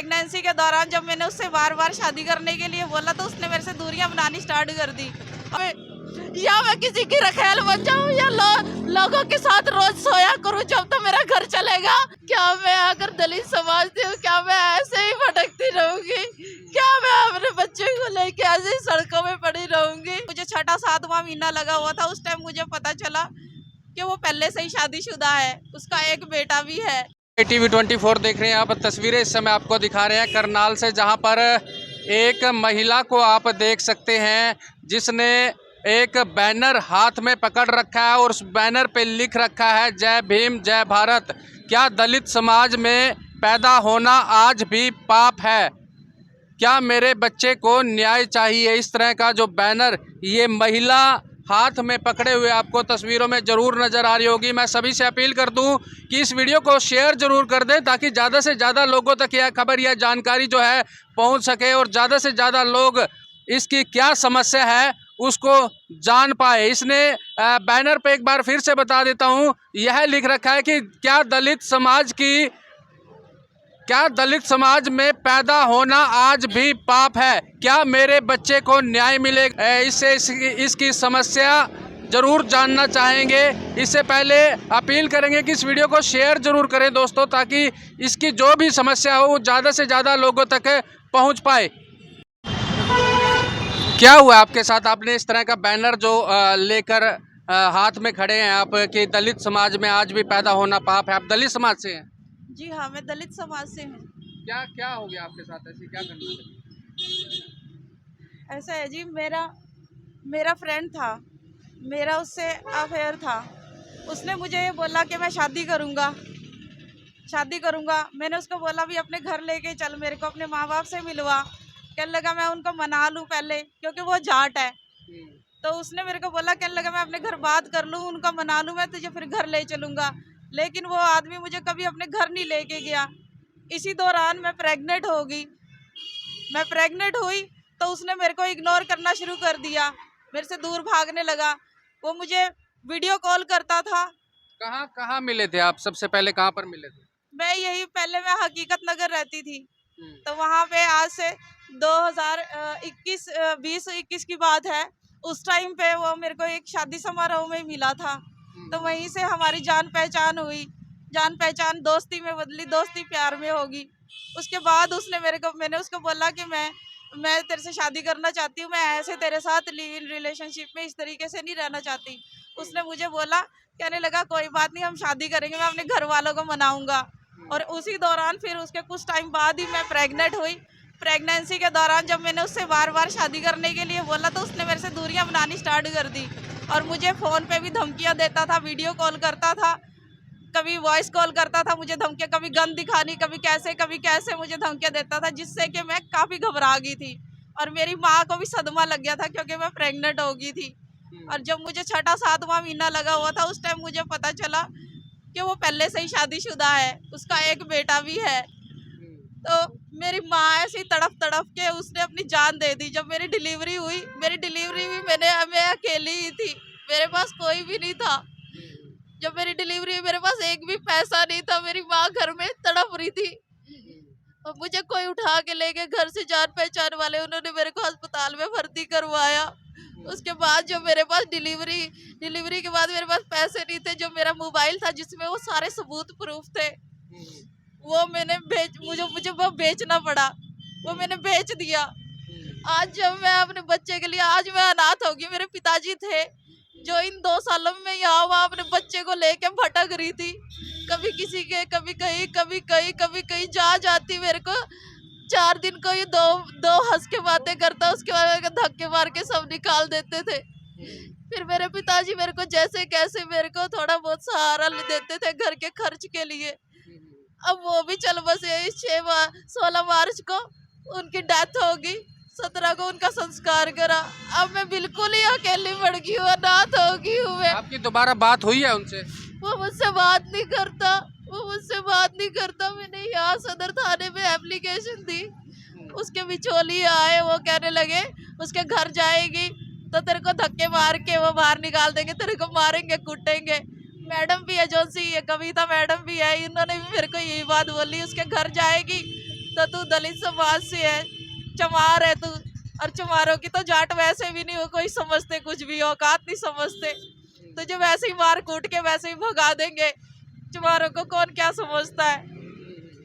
Pregnancy के दौरान जब मैंने उससे बार बार शादी करने के लिए बोला तो उसने मेरे से दूरियां बनानी स्टार्ट कर दी। या मैं किसी की रखेल बन जाऊं या लोगों के साथ रोज सोया करूं जब तो मेरा घर चलेगा। क्या मैं अगर दलित समाज से हूँ, क्या मैं ऐसे ही भटकती रहूंगी? क्या मैं अपने बच्चे को लेके ऐसे ही सड़कों में पड़ी रहूंगी? मुझे 6वां-7वां महीना लगा हुआ था, उस टाइम मुझे पता चला कि वो पहले से ही शादीशुदा है, उसका एक बेटा भी है। टीवी 24 देख रहे हैं आप। तस्वीरें इस समय आपको दिखा रहे हैं करनाल से, जहां पर एक महिला को आप देख सकते हैं जिसने एक बैनर हाथ में पकड़ रखा है और उस बैनर पे लिख रखा है जय भीम जय भारत। क्या दलित समाज में पैदा होना आज भी पाप है? क्या मेरे बच्चे को न्याय चाहिए? इस तरह का जो बैनर ये महिला हाथ में पकड़े हुए आपको तस्वीरों में ज़रूर नज़र आ रही होगी। मैं सभी से अपील कर दूं कि इस वीडियो को शेयर ज़रूर कर दें ताकि ज़्यादा से ज़्यादा लोगों तक यह खबर या जानकारी जो है पहुंच सके और ज़्यादा से ज़्यादा लोग इसकी क्या समस्या है उसको जान पाए। इसने बैनर पे एक बार फिर से बता देता हूं, यह लिख रखा है कि क्या दलित समाज में पैदा होना आज भी पाप है? क्या मेरे बच्चे को न्याय मिलेगा? इसकी समस्या जरूर जानना चाहेंगे। इससे पहले अपील करेंगे कि इस वीडियो को शेयर जरूर करें दोस्तों, ताकि इसकी जो भी समस्या हो वो ज़्यादा से ज़्यादा लोगों तक पहुंच पाए। क्या हुआ आपके साथ? आपने इस तरह का बैनर जो लेकर हाथ में खड़े हैं आप कि दलित समाज में आज भी पैदा होना पाप है। आप दलित समाज से हैं? जी हाँ, मैं दलित समाज से हूँ। क्या क्या हो गया आपके साथ? ऐसी क्या घटना? ऐसा है जी, मेरा फ्रेंड था, मेरा उससे अफेयर था। उसने मुझे ये बोला कि मैं शादी करूँगा। मैंने उसको बोला भी अपने घर लेके चल, मेरे को अपने माँ बाप से मिलवा। कहने लगा मैं उनको मना लूँ पहले, क्योंकि वो जाट है। तो उसने मेरे को बोला, कहने लगा मैं अपने घर बात कर लूँ, उनको मना लूँ, मैं तुझे फिर घर ले चलूँगा। लेकिन वो आदमी मुझे कभी अपने घर नहीं लेके गया। इसी दौरान मैं प्रेग्नेंट हुई तो उसने मेरे को इग्नोर करना शुरू कर दिया, मेरे से दूर भागने लगा। वो मुझे वीडियो कॉल करता था। कहाँ मिले थे आप? सबसे पहले कहाँ पर मिले थे? मैं हकीकत नगर रहती थी, तो वहाँ पे आज से 2021 की बात है। उस टाइम पे वो मेरे को एक शादी समारोह में मिला था, तो वहीं से हमारी जान पहचान हुई। जान पहचान दोस्ती में बदली, दोस्ती प्यार में होगी। उसके बाद मैंने उसको बोला कि मैं तेरे से शादी करना चाहती हूँ, मैं ऐसे तेरे साथ लिव इन रिलेशनशिप में इस तरीके से नहीं रहना चाहती। उसने मुझे बोला, कहने लगा कोई बात नहीं, हम शादी करेंगे, मैं अपने घर वालों को मनाऊंगा। और उसी दौरान फिर उसके कुछ टाइम बाद ही मैं प्रेग्नेंट हुई। प्रेगनेंसी के दौरान जब मैंने उससे बार बार शादी करने के लिए बोला तो उसने मेरे से दूरियां बनानी स्टार्ट कर दी और मुझे फ़ोन पे भी धमकियां देता था, वीडियो कॉल करता था, कभी वॉइस कॉल करता था, मुझे धमकियां, कभी गन दिखानी, कभी कैसे मुझे धमकियां देता था, जिससे कि मैं काफ़ी घबरा गई थी। और मेरी माँ को भी सदमा लग गया था क्योंकि मैं प्रेग्नेंट हो गई थी। और जब मुझे 6वां-7वां महीना लगा हुआ था, उस टाइम मुझे पता चला कि वो पहले से ही शादीशुदा है, उसका एक बेटा भी है। तो मेरी माँ ऐसी तड़प के उसने अपनी जान दे दी। जब मेरी डिलीवरी हुई, मैं अकेली ही थी, मेरे पास कोई भी नहीं था। जब मेरी डिलीवरी हुई मेरे पास एक भी पैसा नहीं था, मेरी माँ घर में तड़प रही थी और मुझे कोई उठा के ले गए घर से, जान पहचान वाले, उन्होंने मेरे को अस्पताल में भर्ती करवाया। उसके बाद जो मेरे पास डिलीवरी के बाद मेरे पास पैसे नहीं थे, जो मेरा मोबाइल था जिसमें वो सारे सबूत प्रूफ थे, वो मुझे वो बेचना पड़ा, वो मैंने बेच दिया। आज जब मैं अपने बच्चे के लिए, आज मैं अनाथ होगी। मेरे पिताजी थे जो इन 2 सालों में यहाँ वहाँ अपने बच्चे को लेके भटक रही थी, कभी किसी के, कभी कहीं जा जाती। मेरे को 4 दिन को ही दो हंस के बातें करता, उसके बाद धक्के मार के सब निकाल देते थे। फिर मेरे पिताजी मेरे को जैसे कैसे मेरे को थोड़ा बहुत सहारा देते थे घर के खर्च के लिए। अब वो भी चल बसे। 16 मार्च को उनकी डेथ होगी, 17 को उनका संस्कार करा। अब मैं बिल्कुल ही अकेली पड़ गई हूँ, अनाथ हो गई हूँ मैं। आपकी दोबारा बात हुई है उनसे? वो मुझसे बात नहीं करता। मैंने यहाँ सदर थाने में एप्लीकेशन दी, उसके बिचौलिए आए, वो कहने लगे उसके घर जाएगी तो तेरे को धक्के मार के वो बाहर निकाल देंगे, तेरे को मारेंगे, कूटेंगे। मैडम भी है, जो सी कविता मैडम भी है, इन्होंने भी मेरे को यही बात बोली, उसके घर जाएगी तो तो तू दलित समाज से है, चमार है तू, और चमारों की तो जाट वैसे भी नहीं हो कोई समझते, कुछ भी औकात नहीं समझते, तुझे वैसे ही मार कूट के वैसे ही भगा देंगे, चमारों को कौन क्या समझता है।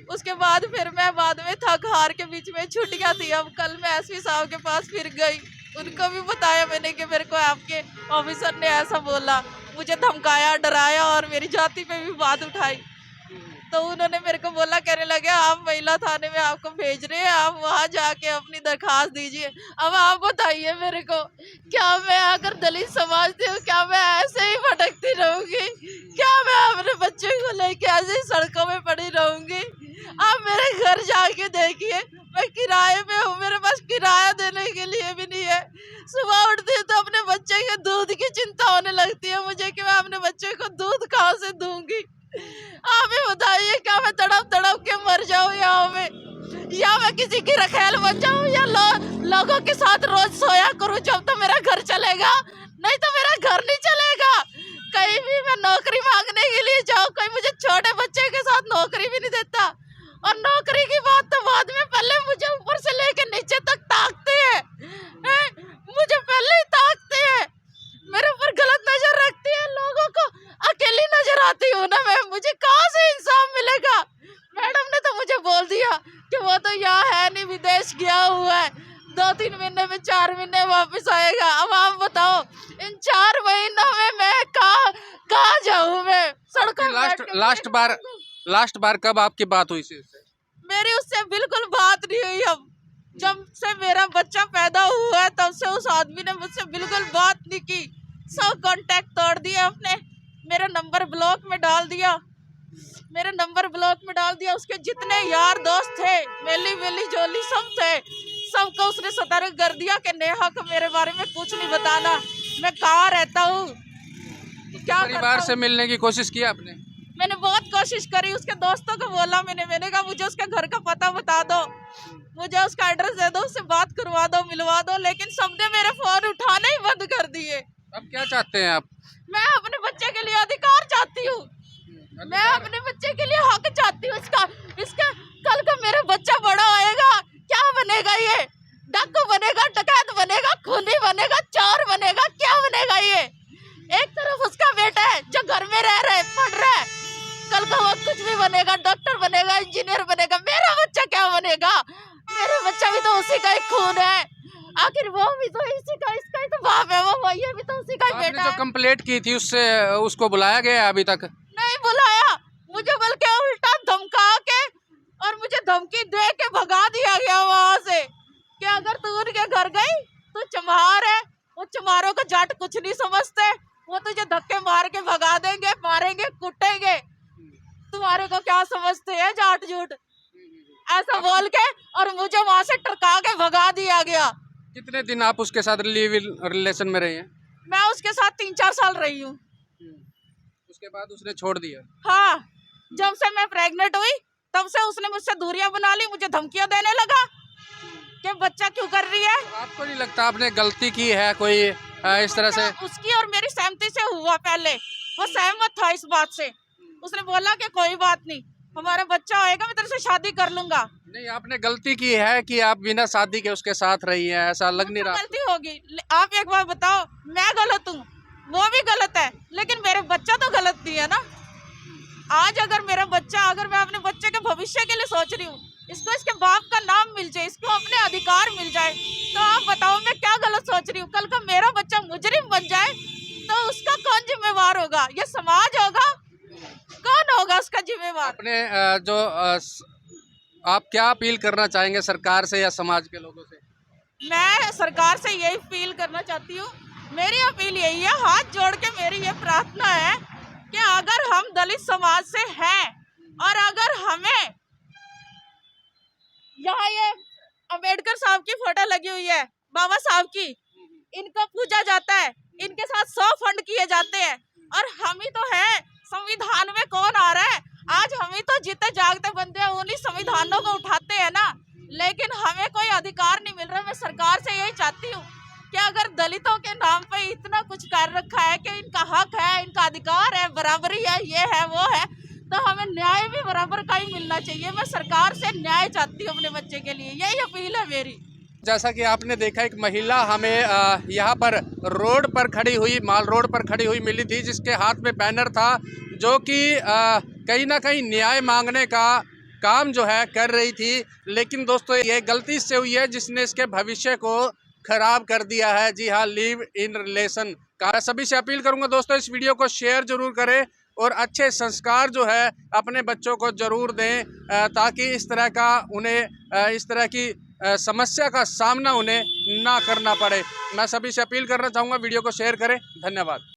उसके बाद फिर मैं बाद में थक हार के बीच में छुट्टियां थी, अब कल मैं एसपी साहब के पास फिर गई, उनको भी बताया मैंने कि मेरे को आपके ऑफिसर ने ऐसा बोला, मुझे धमकाया, डराया और मेरी जाति पे भी बात उठाई। तो उन्होंने मेरे को बोला, कहने लगे आप महिला थाने में आपको भेज रहे हैं, आप वहां जाके अपनी दरखास्त दीजिए। अब आप बताइए मेरे को, क्या मैं अगर दलित समाज से हूँ, क्या मैं ऐसे ही भटकती रहूंगी? क्या मैं अपने बच्चे को लेके ऐसे ही सड़कों में पड़ी रहूंगी? आप मेरे घर जाके देखिए, मैं किराए में हूँ, मेरे पास किराया देने के लिए भी नहीं है। सुबह उठती हूँ तो अपने बच्चे के दूध की चिंता होने लगती है मुझे कि मैं अपने बच्चे को दूध कहाँ से दूंगी। आप ही बताइए, क्या मैं तड़प तड़प के मर जाऊँ यहाँ में, या मैं किसी की रखेल बन जाऊँ, या लोगों के साथ रोज सोया करूँ, जब तो मेरा घर चलेगा, नहीं तो मेरा घर नहीं चलेगा। कहीं भी मैं नौकरी मांगने के लिए जाऊँ, कोई मुझे छोटे बच्चे के साथ नौकरी भी नहीं देता, और नौकरी की बात तो बाद में, पहले मुझे ऊपर से लेके नीचे तक ताकते हैं, मुझे पहले ही ताकते हैं, मेरे ऊपर गलत नजर रखती है, लोगों को अकेली नजर आती हूँ ना मैं, मुझे कहाँ से इंसाफ मिलेगा। मैडम ने तो मुझे बोल दिया कि वो तो यहाँ है नहीं, विदेश गया हुआ है, 2-3 महीने में 4 महीने वापस आएगा। अब आप बताओ, इन 4 महीनों में मैं कहाँ जाऊँ? मैं सड़कों लास्ट बार कब आपकी बात हुई थी उससे? मेरी उससे बिल्कुल बात नहीं हुई। अब जब से मेरा बच्चा पैदा हुआ है तब से उस आदमी ने मुझसे बिल्कुल बात नहीं की, सब कांटेक्ट तोड़ दिए अपने, मेरा नंबर ब्लॉक में डाल दिया, उसके जितने यार दोस्त थे, मेली जोली सब थे, सबको उसने सतर्क कर दिया कि नेहा को मेरे बारे में कुछ नहीं बताना, मैं कहाँ रहता हूँ, क्या परिवार से मिलने की कोशिश की आपने? मैंने बहुत कोशिश करी, उसके दोस्तों को बोला मैंने कहा मुझे उसके घर का पता बता दो, मुझे उसका एड्रेस दे दो, उससे बात करवा दो, मिलवा दो, लेकिन सबने मेरे फोन उठाने ही बंद कर दिए। अब क्या चाहते हैं आप? मैं अपने बच्चे के लिए अधिकार चाहती हूँ, मैं अपने बच्चे के लिए हक चाहती हूँ। इसका कल को मेरा बच्चा बड़ा होएगा, क्या बनेगा? ये डाकू बनेगा, डकैत बनेगा, खूनी बनेगा, चोर बनेगा, क्या बनेगा? ये एक तरफ उसका बेटा है जो घर में रह रहा है, पढ़ रहा है, कल को वो कुछ भी बनेगा, डॉक्टर बनेगा, इंजीनियर बनेगा, मेरा बच्चा क्या बनेगा? मेरा बच्चा भी तो उसी का ही खून है, आखिर वो भी तो इसी का, इसका ही तो बाप है, वो ये भी तो उसी का ही बेटा है। जो कंप्लेंट की थी उससे, उसको बुलाया गया है? अभी तक नहीं बुलाया मुझे, बल्कि उल्टा धमका के और मुझे धमकी दे के भगा दिया गया वहां से कि अगर तू उनके घर गई तो चमार है, वो चमारों को जाट कुछ नहीं समझते, वो तुझे धक्के मार के भगा देंगे, मारेंगे, कुटेंगे, तुम्हारे को क्या समझते हैं जाट झूठ, ऐसा बोल के और मुझे वहां से टरका के भगा दिया गया। कितने दिन आप उसके साथ लिव इन रिलेशन में रही हैं? मैं उसके साथ 3-4 साल रही हूँ। उसके बाद उसने छोड़ दिया? हाँ, जब से मैं प्रेग्नेंट हुई तब से उसने मुझसे दूरियां बना ली, मुझे धमकियां देने लगा कि बच्चा क्यों कर रही है। तो आपको नहीं लगता आपने गलती की है कोई इस तरह से? उसकी और मेरी सहमति से हुआ, पहले वो सहमत था इस बात से, उसने बोला कि कोई बात नहीं, हमारा बच्चा होएगा, मैं तेरे से शादी कर लूंगा। नहीं, आपने गलती की है कि आप बिना शादी के उसके साथ रही हैं, ऐसा लग नहीं रहा? गलती होगी। आप एक बार बताओ, मैं गलत हूँ, वो भी गलत है, लेकिन मेरे बच्चा तो गलत नहीं है ना। आज अगर मेरा बच्चा, अगर मैं अपने बच्चे के भविष्य के लिए सोच रही हूँ, इसको इसके बाप का नाम मिल जाए, इसको अपने अधिकार मिल जाए, तो आप बताओ मैं क्या गलत सोच रही हूँ? कल का मेरा बच्चा मुजरिम बन जाए तो उसका कौन जिम्मेवार होगा? ये समाज होगा? कौन होगा उसका जिम्मेवार? अपने आप क्या अपील करना चाहेंगे सरकार से या समाज के लोगों से? मैं सरकार से यही अपील करना चाहती हूँ, मेरी अपील यही है, हाथ जोड़ के मेरी ये प्रार्थना है कि अगर हम दलित समाज से हैं और अगर हमें यहाँ ये अम्बेडकर साहब की फोटो लगी हुई है, बाबा साहब की, इनको पूजा जाता है, इनके साथ 100 फंड किए जाते हैं, और हम ही तो है, संविधान में कौन आ रहा है? आज हम ही तो जीते जागते बंदे हैं, उन्हीं संविधानों को उठाते हैं ना, लेकिन हमें कोई अधिकार नहीं मिल रहा। मैं सरकार से यही चाहती हूँ कि अगर दलितों के नाम पे इतना कुछ कर रखा है कि इनका हक है, इनका अधिकार है, बराबरी है, ये है वो है, तो हमें न्याय भी बराबर का ही मिलना चाहिए। मैं सरकार से न्याय चाहती हूँ अपने बच्चे के लिए, यही अपील है मेरी। जैसा कि आपने देखा, एक महिला हमें यहाँ पर रोड पर खड़ी हुई, माल रोड पर खड़ी हुई मिली थी, जिसके हाथ में बैनर था, जो कि कहीं ना कहीं न्याय मांगने का काम जो है कर रही थी। लेकिन दोस्तों ये गलती से हुई है, जिसने इसके भविष्य को खराब कर दिया है। जी हाँ, लिव इन रिलेशन का। सभी से अपील करूंगा दोस्तों, इस वीडियो को शेयर जरूर करें और अच्छे संस्कार जो है अपने बच्चों को जरूर दें, ताकि इस तरह का उन्हें इस तरह की समस्या का सामना उन्हें ना करना पड़े। मैं सभी से अपील करना चाहूँगा, वीडियो को शेयर करें। धन्यवाद।